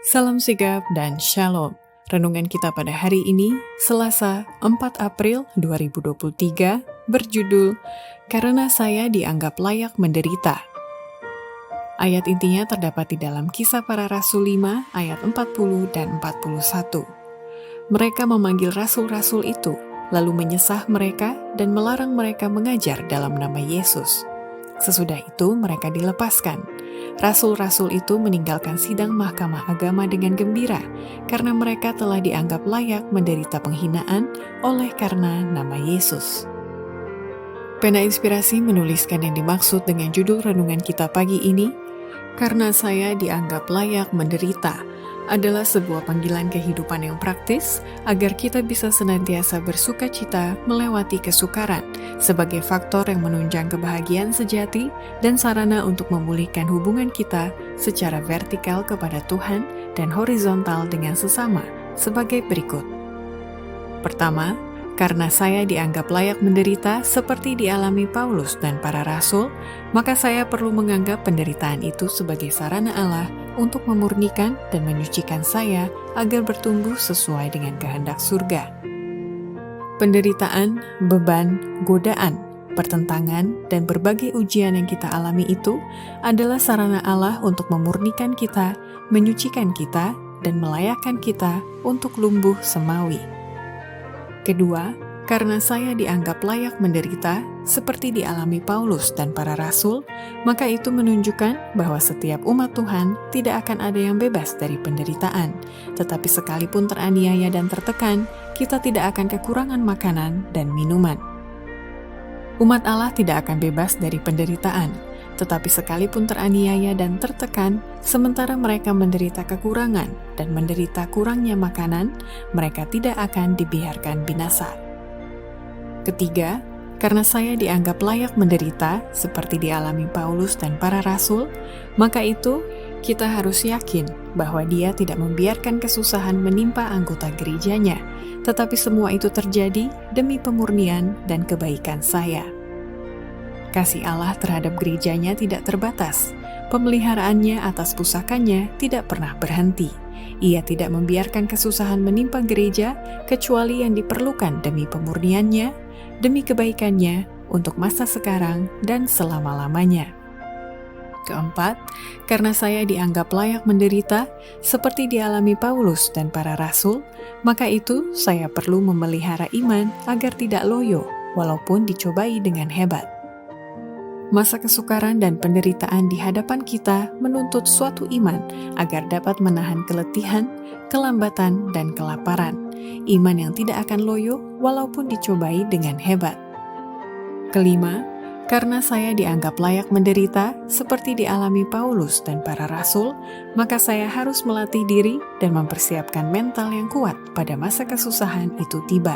Salam sigap dan shalom. Renungan kita pada hari ini, Selasa 4 April 2023, berjudul Karena Saya Dianggap Layak Menderita. Ayat intinya terdapat di dalam Kisah Para Rasul 5 ayat 40 dan 41. Mereka memanggil rasul-rasul itu, lalu menyesah mereka dan melarang mereka mengajar dalam nama Yesus. Sesudah itu mereka dilepaskan. Rasul-rasul itu meninggalkan sidang mahkamah agama dengan gembira karena mereka telah dianggap layak menderita penghinaan oleh karena nama Yesus. Pena Inspirasi menuliskan yang dimaksud dengan judul renungan kita pagi ini, Karena Saya Dianggap Layak Menderita, adalah sebuah panggilan kehidupan yang praktis agar kita bisa senantiasa bersuka cita melewati kesukaran sebagai faktor yang menunjang kebahagiaan sejati dan sarana untuk memulihkan hubungan kita secara vertikal kepada Tuhan dan horizontal dengan sesama sebagai berikut. Pertama, karena saya dianggap layak menderita seperti dialami Paulus dan para rasul, maka saya perlu menganggap penderitaan itu sebagai sarana Allah untuk memurnikan dan menyucikan saya agar bertumbuh sesuai dengan kehendak surga. Penderitaan, beban, godaan, pertentangan, dan berbagai ujian yang kita alami itu adalah sarana Allah untuk memurnikan kita, menyucikan kita, dan melayakkan kita untuk lumbuh semawi. Kedua, karena saya dianggap layak menderita seperti dialami Paulus dan para rasul, maka itu menunjukkan bahwa setiap umat Tuhan tidak akan ada yang bebas dari penderitaan. Tetapi sekalipun teraniaya dan tertekan, kita tidak akan kekurangan makanan dan minuman. Umat Allah tidak akan bebas dari penderitaan, tetapi sekalipun teraniaya dan tertekan, sementara mereka menderita kekurangan dan menderita kurangnya makanan, mereka tidak akan dibiarkan binasa. Ketiga, karena saya dianggap layak menderita seperti dialami Paulus dan para rasul, maka itu kita harus yakin bahwa Dia tidak membiarkan kesusahan menimpa anggota gerejanya, tetapi semua itu terjadi demi pemurnian dan kebaikan saya. Kasih Allah terhadap gerejanya tidak terbatas. Pemeliharaannya atas pusakanya tidak pernah berhenti. Ia tidak membiarkan kesusahan menimpa gereja kecuali yang diperlukan demi pemurniannya, demi kebaikannya untuk masa sekarang dan selama-lamanya. Keempat, karena saya dianggap layak menderita seperti dialami Paulus dan para rasul, maka itu saya perlu memelihara iman agar tidak loyo walaupun dicobai dengan hebat. Masa kesukaran dan penderitaan di hadapan kita menuntut suatu iman agar dapat menahan keletihan, kelambatan, dan kelaparan. Iman yang tidak akan loyo walaupun dicobai dengan hebat. Kelima, karena saya dianggap layak menderita seperti dialami Paulus dan para rasul, maka saya harus melatih diri dan mempersiapkan mental yang kuat pada masa kesusahan itu tiba.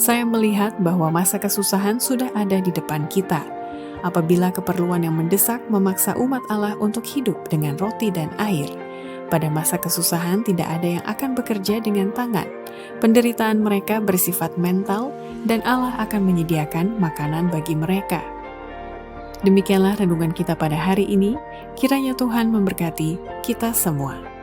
Saya melihat bahwa masa kesusahan sudah ada di depan kita. Apabila keperluan yang mendesak memaksa umat Allah untuk hidup dengan roti dan air. Pada masa kesusahan tidak ada yang akan bekerja dengan tangan. Penderitaan mereka bersifat mental dan Allah akan menyediakan makanan bagi mereka. Demikianlah renungan kita pada hari ini. Kiranya Tuhan memberkati kita semua.